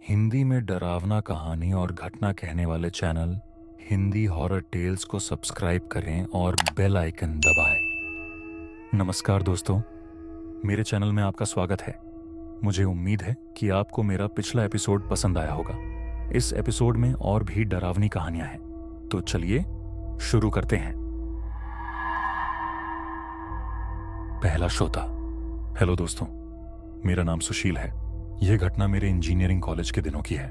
हिंदी में डरावना कहानी और घटना कहने वाले चैनल हिंदी हॉरर टेल्स को सब्सक्राइब करें और बेल आइकन दबाएं। नमस्कार दोस्तों, मेरे चैनल में आपका स्वागत है। मुझे उम्मीद है कि आपको मेरा पिछला एपिसोड पसंद आया होगा। इस एपिसोड में और भी डरावनी कहानियां हैं, तो चलिए शुरू करते हैं। पहला श्रोता। हेलो दोस्तों, मेरा नाम सुशील है। यह घटना मेरे इंजीनियरिंग कॉलेज के दिनों की है।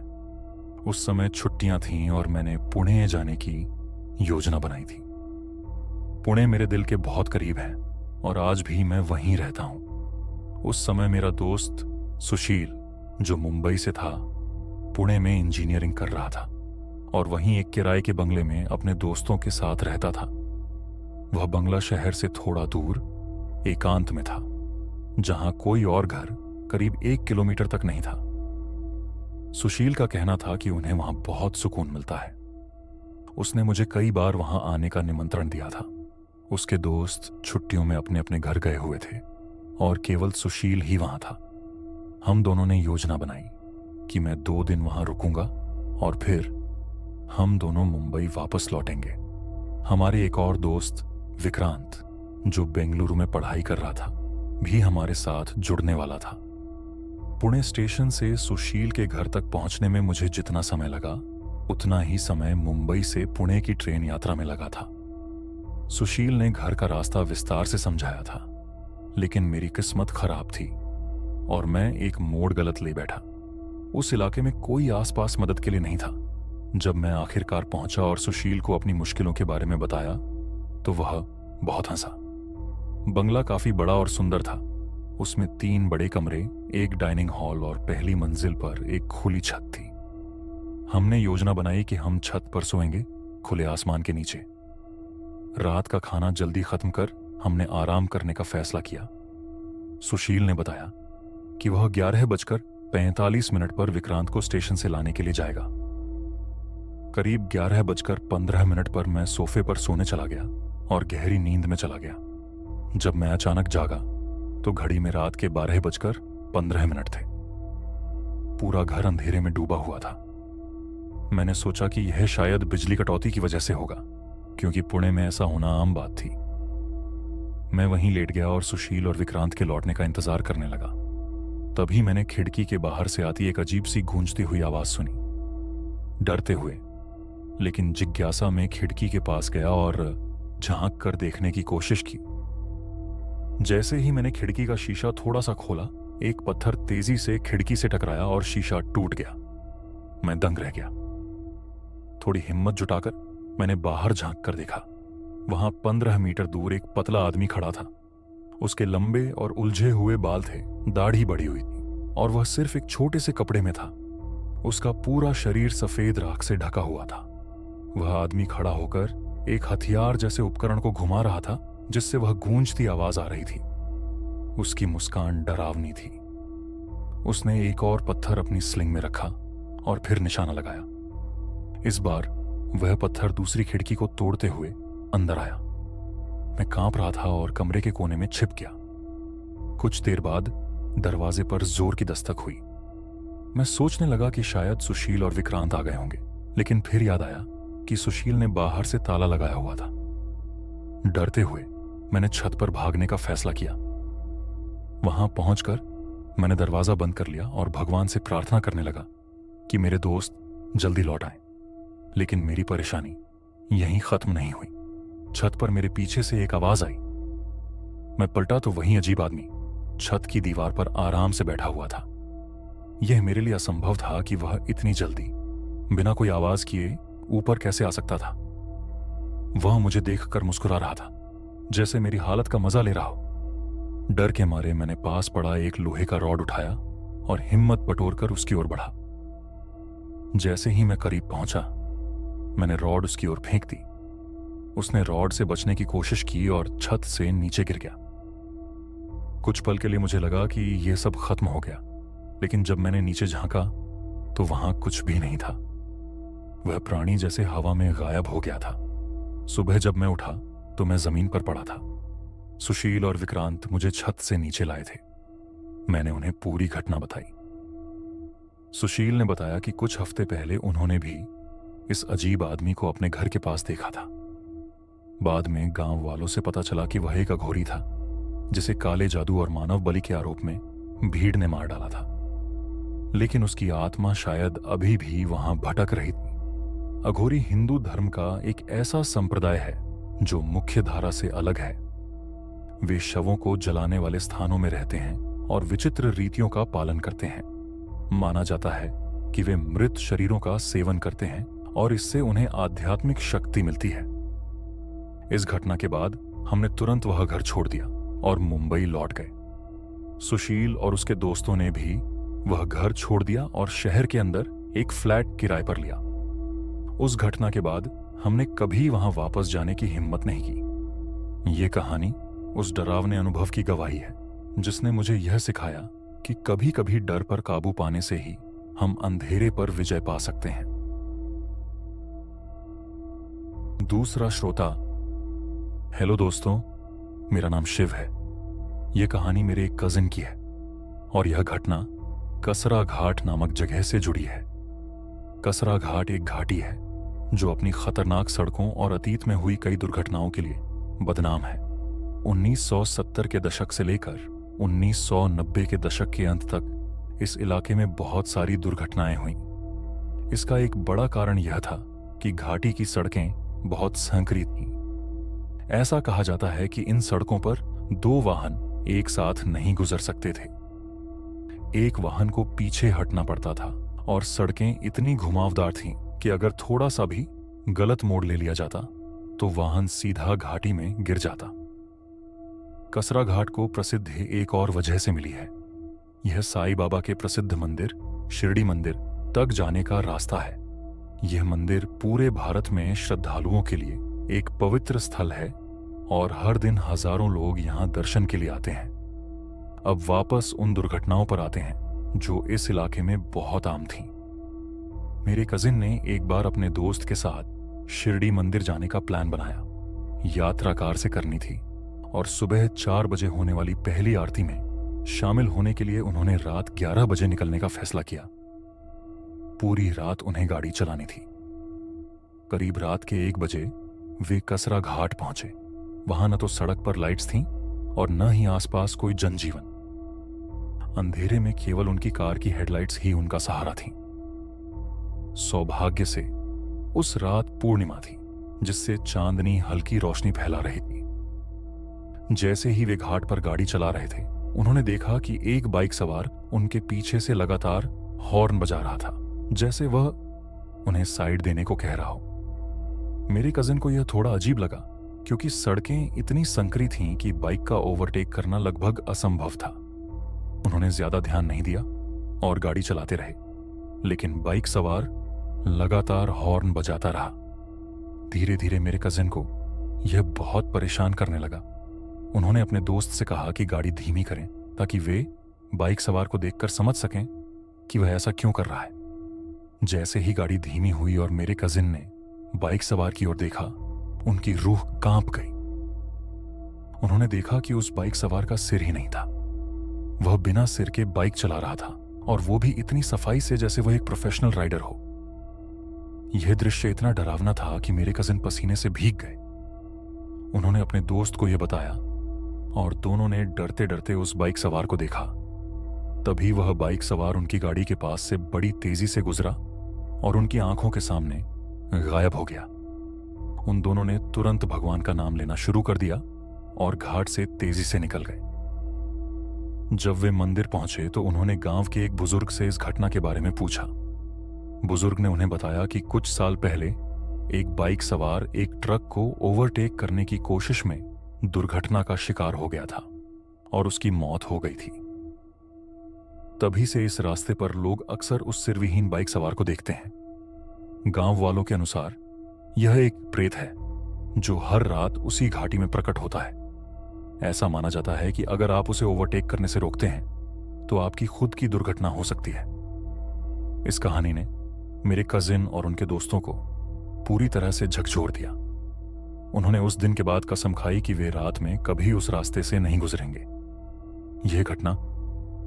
उस समय छुट्टियां थीं और मैंने पुणे जाने की योजना बनाई थी। पुणे मेरे दिल के बहुत करीब है और आज भी मैं वहीं रहता हूं। उस समय मेरा दोस्त सुशील, जो मुंबई से था, पुणे में इंजीनियरिंग कर रहा था और वहीं एक किराए के बंगले में अपने दोस्तों के साथ रहता था। वह बंगला शहर से थोड़ा दूर एकांत में था, जहां कोई और घर करीब 1 किलोमीटर तक नहीं था। सुशील का कहना था कि उन्हें वहां बहुत सुकून मिलता है। उसने मुझे कई बार वहां आने का निमंत्रण दिया था। उसके दोस्त छुट्टियों में अपने अपने घर गए हुए थे और केवल सुशील ही वहां था। हम दोनों ने योजना बनाई कि मैं 2 दिन वहां रुकूंगा और फिर हम दोनों मुंबई वापस लौटेंगे। हमारे एक और दोस्त विक्रांत, जो बेंगलुरु में पढ़ाई कर रहा था, भी हमारे साथ जुड़ने वाला था। पुणे स्टेशन से सुशील के घर तक पहुंचने में मुझे जितना समय लगा, उतना ही समय मुंबई से पुणे की ट्रेन यात्रा में लगा था। सुशील ने घर का रास्ता विस्तार से समझाया था, लेकिन मेरी किस्मत खराब थी और मैं एक मोड़ गलत ले बैठा। उस इलाके में कोई आसपास मदद के लिए नहीं था। जब मैं आखिरकार पहुंचा और सुशील को अपनी मुश्किलों के बारे में बताया, तो वह बहुत हंसा। बंगला काफी बड़ा और सुंदर था। उसमें 3 बड़े कमरे, एक डाइनिंग हॉल और पहली मंजिल पर एक खुली छत थी। हमने योजना बनाई कि हम छत पर सोएंगे, खुले आसमान के नीचे। रात का खाना जल्दी खत्म कर हमने आराम करने का फैसला किया। सुशील ने बताया कि वह 11:45 पर विक्रांत को स्टेशन से लाने के लिए जाएगा। करीब 11:15 पर मैं सोफे पर सोने चला गया और गहरी नींद में चला गया। जब मैं अचानक जागा तो घड़ी में रात के 12:15 थे। पूरा घर अंधेरे में डूबा हुआ था। मैंने सोचा कि यह शायद बिजली कटौती की वजह से होगा, क्योंकि पुणे में ऐसा होना आम बात थी। मैं वहीं लेट गया और सुशील और विक्रांत के लौटने का इंतजार करने लगा। तभी मैंने खिड़की के बाहर से आती एक अजीब सी गूंजती हुई आवाज सुनी। डरते हुए लेकिन जिज्ञासा में खिड़की के पास गया और झांक कर देखने की कोशिश की। जैसे ही मैंने खिड़की का शीशा थोड़ा सा खोला, एक पत्थर तेजी से खिड़की से टकराया और शीशा टूट गया। मैं दंग रह गया। थोड़ी हिम्मत जुटाकर मैंने बाहर झांक कर देखा। वहां 15 मीटर दूर एक पतला आदमी खड़ा था। उसके लंबे और उलझे हुए बाल थे, दाढ़ी बढ़ी हुई थी और वह सिर्फ एक छोटे से कपड़े में था। उसका पूरा शरीर सफेद राख से ढका हुआ था। वह आदमी खड़ा होकर एक हथियार जैसे उपकरण को घुमा रहा था, जिससे वह गूंजती आवाज आ रही थी। उसकी मुस्कान डरावनी थी। उसने एक और पत्थर अपनी स्लिंग में रखा और फिर निशाना लगाया। इस बार वह पत्थर दूसरी खिड़की को तोड़ते हुए अंदर आया। मैं कांप रहा था और कमरे के कोने में छिप गया। कुछ देर बाद दरवाजे पर जोर की दस्तक हुई। मैं सोचने लगा कि शायद सुशील और विक्रांत आ गए होंगे, लेकिन फिर याद आया कि सुशील ने बाहर से ताला लगाया हुआ था। डरते हुए मैंने छत पर भागने का फैसला किया। वहां पहुंचकर मैंने दरवाजा बंद कर लिया और भगवान से प्रार्थना करने लगा कि मेरे दोस्त जल्दी लौट आए। लेकिन मेरी परेशानी यहीं खत्म नहीं हुई। छत पर मेरे पीछे से एक आवाज आई। मैं पलटा तो वहीं अजीब आदमी छत की दीवार पर आराम से बैठा हुआ था। यह मेरे लिए असंभव था कि वह इतनी जल्दी बिना कोई आवाज किए ऊपर कैसे आ सकता था। वह मुझे देखकर मुस्कुरा रहा था, जैसे मेरी हालत का मजा ले रहा हो। डर के मारे मैंने पास पड़ा एक लोहे का रॉड उठाया और हिम्मत बटोरकर उसकी ओर बढ़ा। जैसे ही मैं करीब पहुंचा, मैंने रॉड उसकी ओर फेंक दी। उसने रॉड से बचने की कोशिश की और छत से नीचे गिर गया। कुछ पल के लिए मुझे लगा कि यह सब खत्म हो गया, लेकिन जब मैंने नीचे झांका तो वहां कुछ भी नहीं था। वह प्राणी जैसे हवा में गायब हो गया था। सुबह जब मैं उठा तो मैं जमीन पर पड़ा था। सुशील और विक्रांत मुझे छत से नीचे लाए थे। मैंने उन्हें पूरी घटना बताई। सुशील ने बताया कि कुछ हफ्ते पहले उन्होंने भी इस अजीब आदमी को अपने घर के पास देखा था। बाद में गांव वालों से पता चला कि वह एक अघोरी था जिसे काले जादू और मानव बलि के आरोप में भीड़ ने मार डाला था। लेकिन उसकी आत्मा शायद अभी भी वहां भटक रही थी। अघोरी हिंदू धर्म का एक ऐसा संप्रदाय है जो मुख्य धारा से अलग है। वे शवों को जलाने वाले स्थानों में रहते हैं और विचित्र रीतियों का पालन करते हैं। माना जाता है कि वे मृत शरीरों का सेवन करते हैं और इससे उन्हें आध्यात्मिक शक्ति मिलती है। इस घटना के बाद हमने तुरंत वह घर छोड़ दिया और मुंबई लौट गए। सुशील और उसके दोस्तों ने भी वह घर छोड़ दिया और शहर के अंदर एक फ्लैट किराए पर लिया। उस घटना के बाद हमने कभी वहां वापस जाने की हिम्मत नहीं की। यह कहानी उस डरावने अनुभव की गवाही है जिसने मुझे यह सिखाया कि कभी कभी डर पर काबू पाने से ही हम अंधेरे पर विजय पा सकते हैं। दूसरा श्रोता। हेलो दोस्तों, मेरा नाम शिव है। यह कहानी मेरे एक कजिन की है और यह घटना कसरा घाट नामक जगह से जुड़ी है। कसरा घाट एक घाटी है जो अपनी खतरनाक सड़कों और अतीत में हुई कई दुर्घटनाओं के लिए बदनाम है। 1970 के दशक से लेकर 1990 के दशक के अंत तक इस इलाके में बहुत सारी दुर्घटनाएं हुईं। इसका एक बड़ा कारण यह था कि घाटी की सड़कें बहुत संकरी थीं। ऐसा कहा जाता है कि इन सड़कों पर 2 वाहन एक साथ नहीं गुजर सकते थे। एक वाहन को पीछे हटना पड़ता था और सड़कें इतनी घुमावदार थीं कि अगर थोड़ा सा भी गलत मोड़ ले लिया जाता तो वाहन सीधा घाटी में गिर जाता। कसरा घाट को प्रसिद्धि एक और वजह से मिली है। यह साईं बाबा के प्रसिद्ध मंदिर शिरडी मंदिर तक जाने का रास्ता है। यह मंदिर पूरे भारत में श्रद्धालुओं के लिए एक पवित्र स्थल है और हर दिन हजारों लोग यहां दर्शन के लिए आते हैं। अब वापस उन दुर्घटनाओं पर आते हैं जो इस इलाके में बहुत आम थीं। मेरे कजिन ने एक बार अपने दोस्त के साथ शिरडी मंदिर जाने का प्लान बनाया। यात्रा कार से करनी थी और सुबह 4 बजे होने वाली पहली आरती में शामिल होने के लिए उन्होंने रात 11 बजे निकलने का फैसला किया। पूरी रात उन्हें गाड़ी चलानी थी। करीब रात के 1 बजे वे कसरा घाट पहुंचे। वहां न तो सड़क पर लाइट्स थीं और न ही आसपास कोई जनजीवन। अंधेरे में केवल उनकी कार की हेडलाइट्स ही उनका सहारा थीं। सौभाग्य से उस रात पूर्णिमा थी जिससे चांदनी हल्की रोशनी फैला रही थी। जैसे ही वे घाट पर गाड़ी चला रहे थे उन्होंने देखा कि एक बाइक सवार उनके पीछे से लगातार हॉर्न बजा रहा था, जैसे वह उन्हें साइड देने को कह रहा हो। मेरे कजिन को यह थोड़ा अजीब लगा क्योंकि सड़कें इतनी संकरी थीं कि बाइक का ओवरटेक करना लगभग असंभव था। उन्होंने ज्यादा ध्यान नहीं दिया और गाड़ी चलाते रहे, लेकिन बाइक सवार लगातार हॉर्न बजाता रहा। धीरे धीरे मेरे कजिन को यह बहुत परेशान करने लगा। उन्होंने अपने दोस्त से कहा कि गाड़ी धीमी करें ताकि वे बाइक सवार को देखकर समझ सकें कि वह ऐसा क्यों कर रहा है। जैसे ही गाड़ी धीमी हुई और मेरे कजिन ने बाइक सवार की ओर देखा, उनकी रूह कांप गई। उन्होंने देखा कि उस बाइक सवार का सिर ही नहीं था। वह बिना सिर के बाइक चला रहा था और वो भी इतनी सफाई से जैसे वह एक प्रोफेशनल राइडर हो। यह दृश्य इतना डरावना था कि मेरे कजिन पसीने से भीग गए। उन्होंने अपने दोस्त को यह बताया और दोनों ने डरते डरते उस बाइक सवार को देखा। तभी वह बाइक सवार उनकी गाड़ी के पास से बड़ी तेजी से गुजरा और उनकी आंखों के सामने गायब हो गया। उन दोनों ने तुरंत भगवान का नाम लेना शुरू कर दिया और घाट से तेजी से निकल गए। जब वे मंदिर पहुंचे तो उन्होंने गांव के एक बुजुर्ग से इस घटना के बारे में पूछा। बुजुर्ग ने उन्हें बताया कि कुछ साल पहले एक बाइक सवार एक ट्रक को ओवरटेक करने की कोशिश में दुर्घटना का शिकार हो गया था और उसकी मौत हो गई थी। तभी से इस रास्ते पर लोग अक्सर उस सिरविहीन बाइक सवार को देखते हैं। गांव वालों के अनुसार यह एक प्रेत है जो हर रात उसी घाटी में प्रकट होता है। ऐसा माना जाता है कि अगर आप उसे ओवरटेक करने से रोकते हैं तो आपकी खुद की दुर्घटना हो सकती है। इस कहानी ने मेरे कजिन और उनके दोस्तों को पूरी तरह से झकझोर दिया। उन्होंने उस दिन के बाद कसम खाई कि वे रात में कभी उस रास्ते से नहीं गुजरेंगे। यह घटना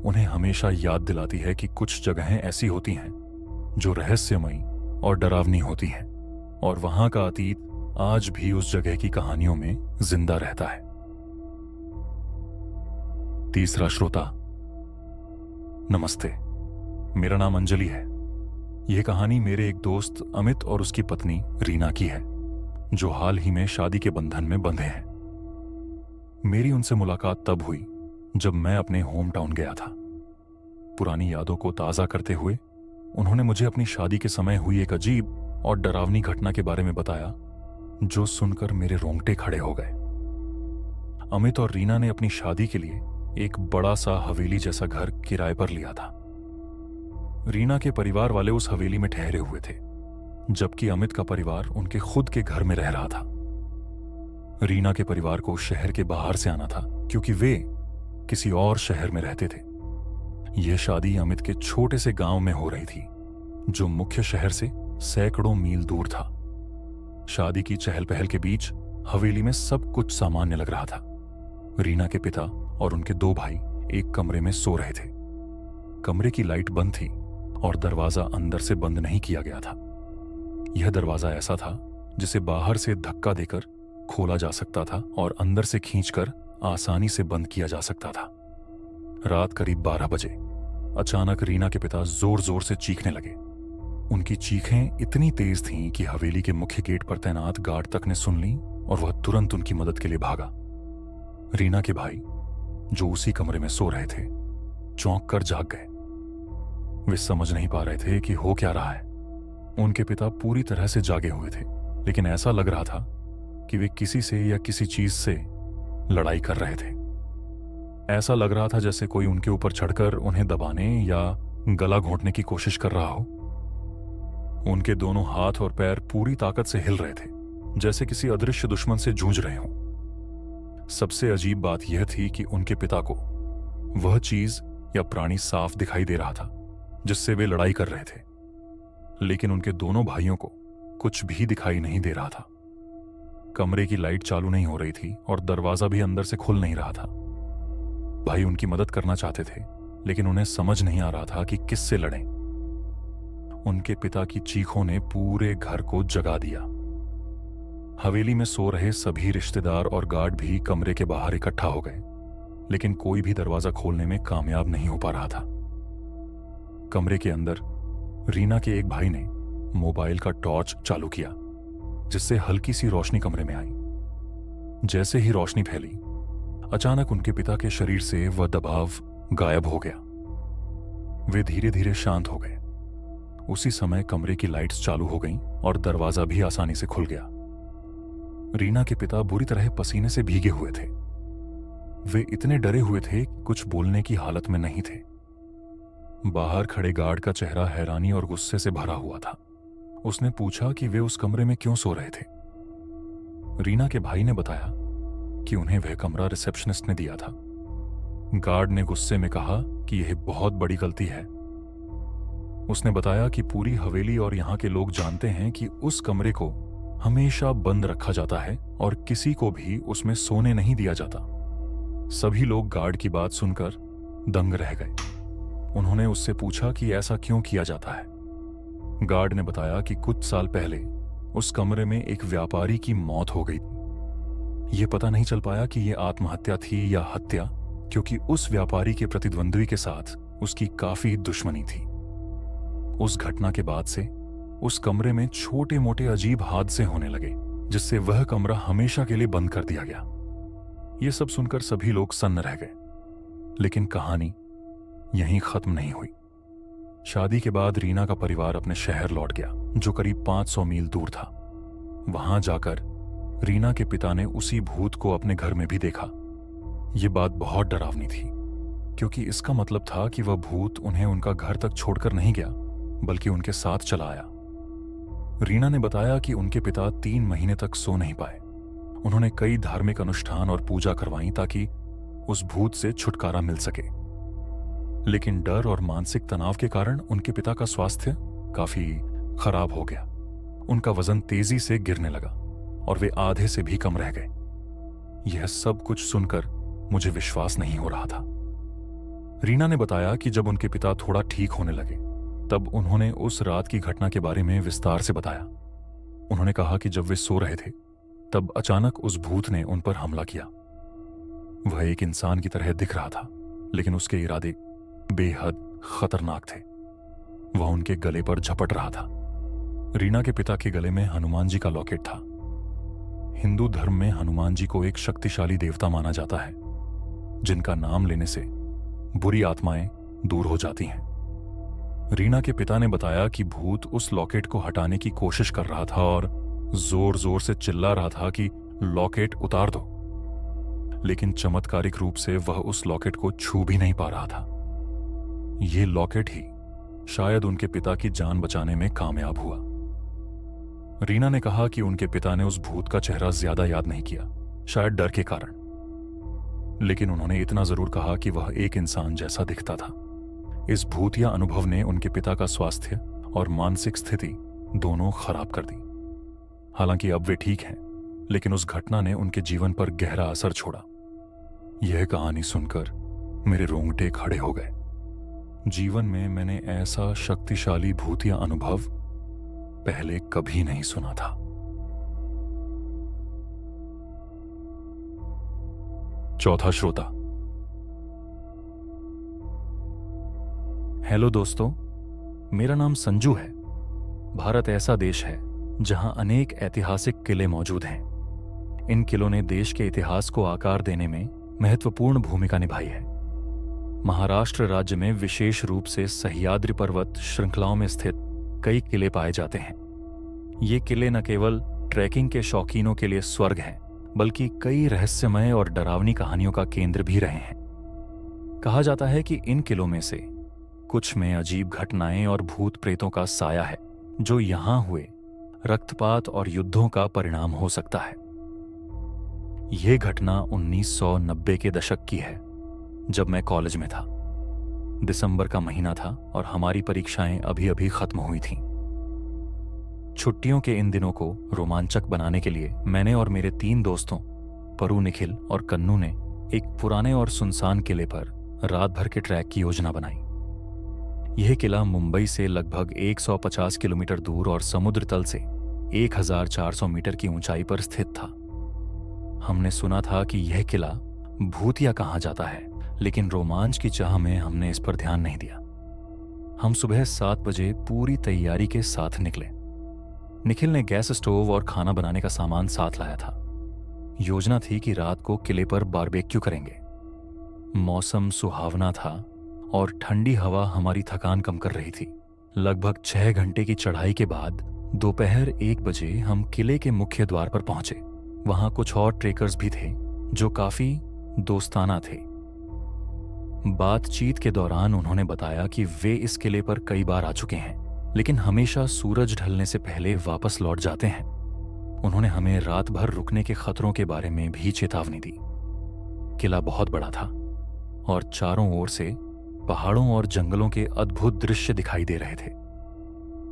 उन्हें हमेशा याद दिलाती है कि कुछ जगहें ऐसी होती हैं जो रहस्यमयी और डरावनी होती हैं, और वहां का अतीत आज भी उस जगह की कहानियों में जिंदा रहता है। तीसरा श्रोता। नमस्ते, मेरा नाम अंजलि है। यह कहानी मेरे एक दोस्त अमित और उसकी पत्नी रीना की है, जो हाल ही में शादी के बंधन में बंधे हैं। मेरी उनसे मुलाकात तब हुई जब मैं अपने होम टाउन गया था। पुरानी यादों को ताज़ा करते हुए उन्होंने मुझे अपनी शादी के समय हुई एक अजीब और डरावनी घटना के बारे में बताया, जो सुनकर मेरे रोंगटे खड़े हो गए। अमित और रीना ने अपनी शादी के लिए एक बड़ा सा हवेली जैसा घर किराए पर लिया था। रीना के परिवार वाले उस हवेली में ठहरे हुए थे, जबकि अमित का परिवार उनके खुद के घर में रह रहा था। रीना के परिवार को शहर के बाहर से आना था, क्योंकि वे किसी और शहर में रहते थे। यह शादी अमित के छोटे से गांव में हो रही थी, जो मुख्य शहर से सैकड़ों मील दूर था। शादी की चहल पहल के बीच हवेली में सब कुछ सामान्य लग रहा था। रीना के पिता और उनके 2 भाई एक कमरे में सो रहे थे। कमरे की लाइट बंद थी और दरवाजा अंदर से बंद नहीं किया गया था। यह दरवाजा ऐसा था जिसे बाहर से धक्का देकर खोला जा सकता था और अंदर से खींचकर आसानी से बंद किया जा सकता था। रात करीब 12 बजे अचानक रीना के पिता जोर जोर से चीखने लगे। उनकी चीखें इतनी तेज थीं कि हवेली के मुख्य गेट पर तैनात गार्ड तक ने सुन ली और वह तुरंत उनकी मदद के लिए भागा। रीना के भाई, जो उसी कमरे में सो रहे थे, चौंक कर जाग गए। वे समझ नहीं पा रहे थे कि हो क्या रहा है। उनके पिता पूरी तरह से जागे हुए थे, लेकिन ऐसा लग रहा था कि वे किसी से या किसी चीज से लड़ाई कर रहे थे। ऐसा लग रहा था जैसे कोई उनके ऊपर चढ़कर उन्हें दबाने या गला घोंटने की कोशिश कर रहा हो। उनके दोनों हाथ और पैर पूरी ताकत से हिल रहे थे, जैसे किसी अदृश्य दुश्मन से जूझ रहे हों। सबसे अजीब बात यह थी कि उनके पिता को वह चीज या प्राणी साफ दिखाई दे रहा था जिससे वे लड़ाई कर रहे थे, लेकिन उनके दोनों भाइयों को कुछ भी दिखाई नहीं दे रहा था। कमरे की लाइट चालू नहीं हो रही थी और दरवाजा भी अंदर से खुल नहीं रहा था। भाई उनकी मदद करना चाहते थे, लेकिन उन्हें समझ नहीं आ रहा था कि किससे लड़ें। उनके पिता की चीखों ने पूरे घर को जगा दिया। हवेली में सो रहे सभी रिश्तेदार और गार्ड भी कमरे के बाहर इकट्ठा हो गए, लेकिन कोई भी दरवाजा खोलने में कामयाब नहीं हो पा रहा था। कमरे के अंदर रीना के एक भाई ने मोबाइल का टॉर्च चालू किया, जिससे हल्की सी रोशनी कमरे में आई। जैसे ही रोशनी फैली, अचानक उनके पिता के शरीर से वह दबाव गायब हो गया। वे धीरे धीरे शांत हो गए। उसी समय कमरे की लाइट्स चालू हो गईं और दरवाजा भी आसानी से खुल गया। रीना के पिता बुरी तरह पसीने से भीगे हुए थे। वे इतने डरे हुए थे कि कुछ बोलने की हालत में नहीं थे। बाहर खड़े गार्ड का चेहरा हैरानी और गुस्से से भरा हुआ था। उसने पूछा कि वे उस कमरे में क्यों सो रहे थे। रीना के भाई ने बताया कि उन्हें वह कमरा रिसेप्शनिस्ट ने दिया था। गार्ड ने गुस्से में कहा कि यह बहुत बड़ी गलती है। उसने बताया कि पूरी हवेली और यहां के लोग जानते हैं कि उस कमरे को हमेशा बंद रखा जाता है और किसी को भी उसमें सोने नहीं दिया जाता। सभी लोग गार्ड की बात सुनकर दंग रह गए। उन्होंने उससे पूछा कि ऐसा क्यों किया जाता है। गार्ड ने बताया कि कुछ साल पहले उस कमरे में एक व्यापारी की मौत हो गई थी। यह पता नहीं चल पाया कि यह आत्महत्या थी या हत्या, क्योंकि उस व्यापारी के प्रतिद्वंद्वी के साथ उसकी काफी दुश्मनी थी। उस घटना के बाद से उस कमरे में छोटे मोटे अजीब हादसे होने लगे, जिससे वह कमरा हमेशा के लिए बंद कर दिया गया। यह सब सुनकर सभी लोग सन्न रह गए, लेकिन कहानी यहीं खत्म नहीं हुई। शादी के बाद रीना का परिवार अपने शहर लौट गया, जो करीब 500 मील दूर था। वहां जाकर रीना के पिता ने उसी भूत को अपने घर में भी देखा। यह बात बहुत डरावनी थी, क्योंकि इसका मतलब था कि वह भूत उन्हें उनका घर तक छोड़कर नहीं गया, बल्कि उनके साथ चला आया। रीना ने बताया कि उनके पिता 3 महीने तक सो नहीं पाए। उन्होंने कई धार्मिक अनुष्ठान और पूजा करवाई ताकि उस भूत से छुटकारा मिल सके, लेकिन डर और मानसिक तनाव के कारण उनके पिता का स्वास्थ्य काफी खराब हो गया। उनका वजन तेजी से गिरने लगा और वे आधे से भी कम रह गए। यह सब कुछ सुनकर मुझे विश्वास नहीं हो रहा था। रीना ने बताया कि जब उनके पिता थोड़ा ठीक होने लगे तब उन्होंने उस रात की घटना के बारे में विस्तार से बताया। उन्होंने कहा कि जब वे सो रहे थे तब अचानक उस भूत ने उन पर हमला किया। वह एक इंसान की तरह दिख रहा था, लेकिन उसके इरादे बेहद खतरनाक थे। वह उनके गले पर झपट रहा था। रीना के पिता के गले में हनुमान जी का लॉकेट था। हिंदू धर्म में हनुमान जी को एक शक्तिशाली देवता माना जाता है, जिनका नाम लेने से बुरी आत्माएं दूर हो जाती हैं। रीना के पिता ने बताया कि भूत उस लॉकेट को हटाने की कोशिश कर रहा था और जोर जोर से चिल्ला रहा था कि लॉकेट उतार दो, लेकिन चमत्कारिक रूप से वह उस लॉकेट को छू भी नहीं पा रहा था। यह लॉकेट ही शायद उनके पिता की जान बचाने में कामयाब हुआ। रीना ने कहा कि उनके पिता ने उस भूत का चेहरा ज्यादा याद नहीं किया, शायद डर के कारण, लेकिन उन्होंने इतना जरूर कहा कि वह एक इंसान जैसा दिखता था। इस भूतिया अनुभव ने उनके पिता का स्वास्थ्य और मानसिक स्थिति दोनों खराब कर दी। हालांकि अब वे ठीक हैं, लेकिन उस घटना ने उनके जीवन पर गहरा असर छोड़ा। यह कहानी सुनकर मेरे रोंगटे खड़े हो गए। जीवन में मैंने ऐसा शक्तिशाली भूतिया अनुभव पहले कभी नहीं सुना था। चौथा श्रोता। हेलो दोस्तों, मेरा नाम संजू है। भारत ऐसा देश है जहां अनेक ऐतिहासिक किले मौजूद हैं। इन किलों ने देश के इतिहास को आकार देने में महत्वपूर्ण भूमिका निभाई है। महाराष्ट्र राज्य में विशेष रूप से सह्याद्री पर्वत श्रृंखलाओं में स्थित कई किले पाए जाते हैं। ये किले न केवल ट्रैकिंग के शौकीनों के लिए स्वर्ग हैं, बल्कि कई रहस्यमय और डरावनी कहानियों का केंद्र भी रहे हैं। कहा जाता है कि इन किलों में से कुछ में अजीब घटनाएं और भूत प्रेतों का साया है, जो यहां हुए रक्तपात और युद्धों का परिणाम हो सकता है। यह घटना 1990 के दशक की है, जब मैं कॉलेज में था। दिसंबर का महीना था और हमारी परीक्षाएं अभी अभी खत्म हुई थीं। छुट्टियों के इन दिनों को रोमांचक बनाने के लिए मैंने और मेरे 3 दोस्तों परू, निखिल और कन्नू ने एक पुराने और सुनसान किले पर रात भर के ट्रैक की योजना बनाई। यह किला मुंबई से लगभग 150 किलोमीटर दूर और समुद्र तल से 1400 मीटर की ऊंचाई पर स्थित था। हमने सुना था कि यह किला भूतिया कहा जाता है, लेकिन रोमांच की चाह में हमने इस पर ध्यान नहीं दिया। हम सुबह 7 बजे पूरी तैयारी के साथ निकले। निखिल ने गैस स्टोव और खाना बनाने का सामान साथ लाया था। योजना थी कि रात को किले पर बारबेक्यू करेंगे। मौसम सुहावना था और ठंडी हवा हमारी थकान कम कर रही थी। लगभग 6 घंटे की चढ़ाई के बाद दोपहर 1 बजे हम किले के मुख्य द्वार पर पहुंचे। वहां कुछ और ट्रेकर्स भी थे जो काफी दोस्ताना थे। बातचीत के दौरान उन्होंने बताया कि वे इस किले पर कई बार आ चुके हैं, लेकिन हमेशा सूरज ढलने से पहले वापस लौट जाते हैं। उन्होंने हमें रात भर रुकने के खतरों के बारे में भी चेतावनी दी। किला बहुत बड़ा था और चारों ओर से पहाड़ों और जंगलों के अद्भुत दृश्य दिखाई दे रहे थे।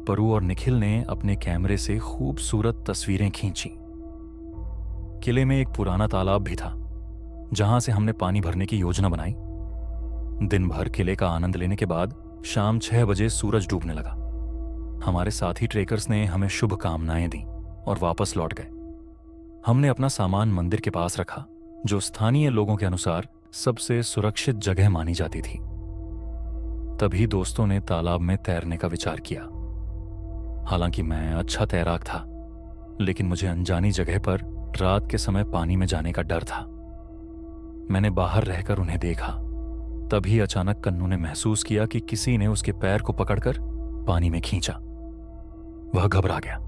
परू और निखिल ने अपने कैमरे से खूबसूरत तस्वीरें खींची। किले में एक पुराना तालाब भी था, जहां से हमने पानी भरने की योजना बनाई। दिन भर किले का आनंद लेने के बाद शाम 6 बजे सूरज डूबने लगा। हमारे साथी ट्रेकर्स ने हमें शुभकामनाएं दी और वापस लौट गए। हमने अपना सामान मंदिर के पास रखा, जो स्थानीय लोगों के अनुसार सबसे सुरक्षित जगह मानी जाती थी। तभी दोस्तों ने तालाब में तैरने का विचार किया। हालांकि मैं अच्छा तैराक था, लेकिन मुझे अनजानी जगह पर रात के समय पानी में जाने का डर था। मैंने बाहर रहकर उन्हें देखा। तभी अचानक कन्नू ने महसूस किया कि किसी ने उसके पैर को पकड़कर पानी में खींचा। वह घबरा गया,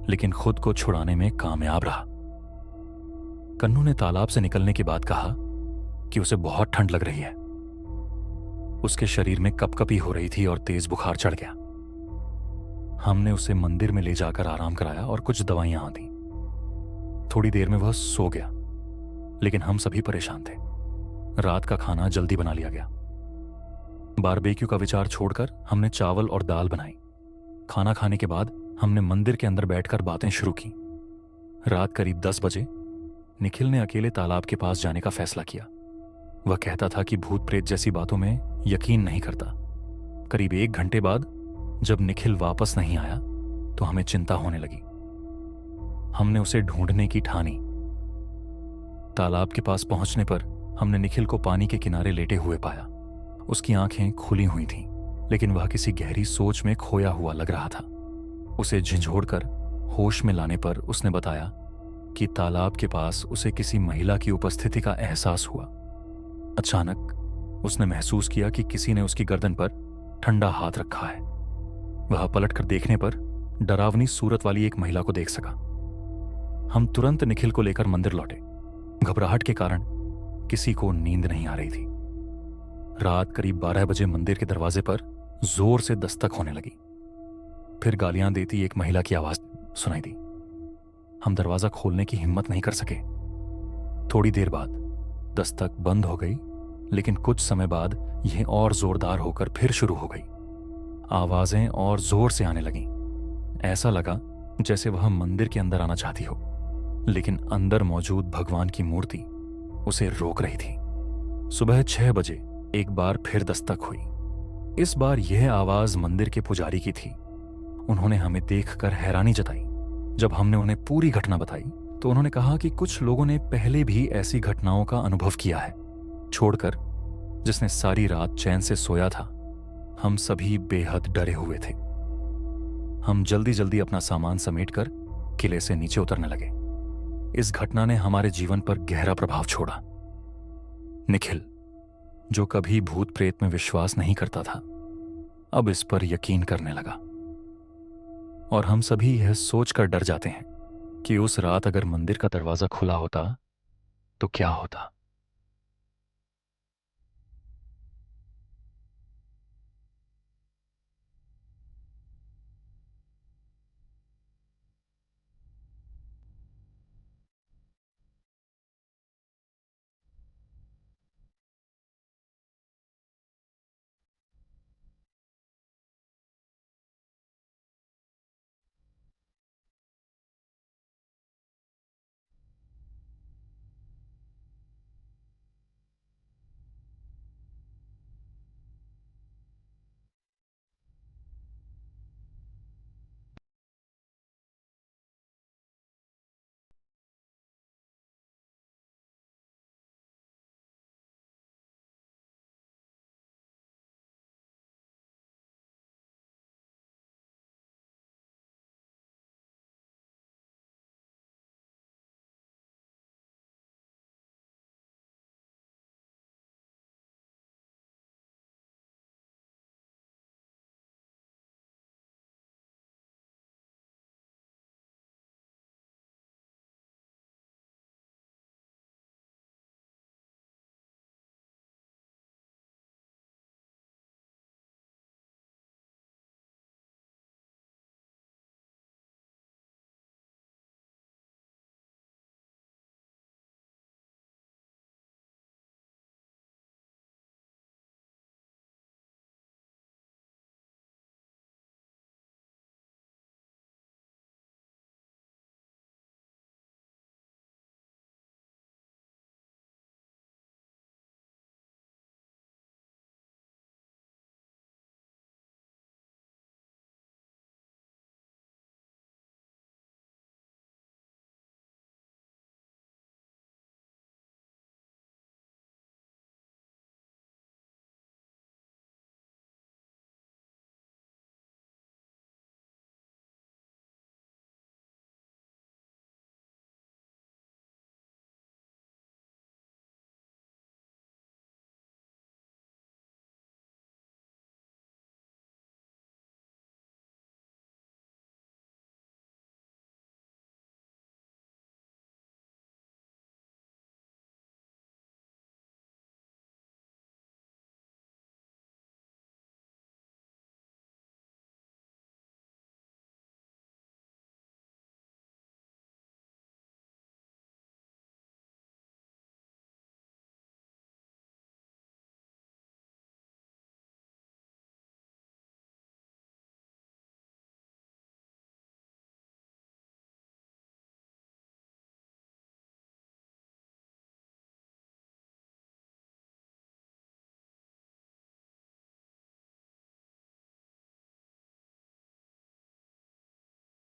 लेकिन खुद को छुड़ाने में कामयाब रहा। कन्नू ने तालाब से निकलने के बाद कहा कि उसे बहुत ठंड लग रही है। उसके शरीर में कपकपी हो रही थी और तेज बुखार चढ़ गया। हमने उसे मंदिर में ले जाकर आराम कराया और कुछ दवाइयां दी। थोड़ी देर में वह सो गया, लेकिन हम सभी परेशान थे। रात का खाना जल्दी बना लिया गया। बारबेक्यू का विचार छोड़कर हमने चावल और दाल बनाई। खाना खाने के बाद हमने मंदिर के अंदर बैठकर बातें शुरू की। रात करीब 10 बजे निखिल ने अकेले तालाब के पास जाने का फैसला किया। वह कहता था कि भूत प्रेत जैसी बातों में यकीन नहीं करता। करीब 1 घंटे बाद जब निखिल वापस नहीं आया तो हमें चिंता होने लगी। हमने उसे ढूंढने की ठानी। तालाब के पास पहुंचने पर हमने निखिल को पानी के किनारे लेटे हुए पाया। उसकी आंखें खुली हुई थीं, लेकिन वह किसी गहरी सोच में खोया हुआ लग रहा था। उसे झंझोड़कर होश में लाने पर उसने बताया कि तालाब के पास उसे किसी महिला की उपस्थिति का एहसास हुआ। अचानक उसने महसूस किया कि किसी ने उसकी गर्दन पर ठंडा हाथ रखा है। वह पलटकर देखने पर डरावनी सूरत वाली एक महिला को देख सका। हम तुरंत निखिल को लेकर मंदिर लौटे। घबराहट के कारण किसी को नींद नहीं आ रही थी। रात करीब 12 बजे मंदिर के दरवाजे पर जोर से दस्तक होने लगी। फिर गालियां देती एक महिला की आवाज सुनाई दी। हम दरवाजा खोलने की हिम्मत नहीं कर सके। थोड़ी देर बाद दस्तक बंद हो गई, लेकिन कुछ समय बाद यह और जोरदार होकर फिर शुरू हो गई। आवाजें और जोर से आने लगीं। ऐसा लगा जैसे वह मंदिर के अंदर आना चाहती हो, लेकिन अंदर मौजूद भगवान की मूर्ति उसे रोक रही थी। सुबह 6 बजे एक बार फिर दस्तक हुई। इस बार यह आवाज मंदिर के पुजारी की थी। उन्होंने हमें देखकर हैरानी जताई। जब हमने उन्हें पूरी घटना बताई तो उन्होंने कहा कि कुछ लोगों ने पहले भी ऐसी घटनाओं का अनुभव किया है, छोड़कर जिसने सारी रात चैन से सोया था। हम सभी बेहद डरे हुए थे। हम जल्दी जल्दी अपना सामान समेटकर किले से नीचे उतरने लगे। इस घटना ने हमारे जीवन पर गहरा प्रभाव छोड़ा। निखिल, जो कभी भूत प्रेत में विश्वास नहीं करता था, अब इस पर यकीन करने लगा। और हम सभी यह सोचकर डर जाते हैं कि उस रात अगर मंदिर का दरवाजा खुला होता तो क्या होता।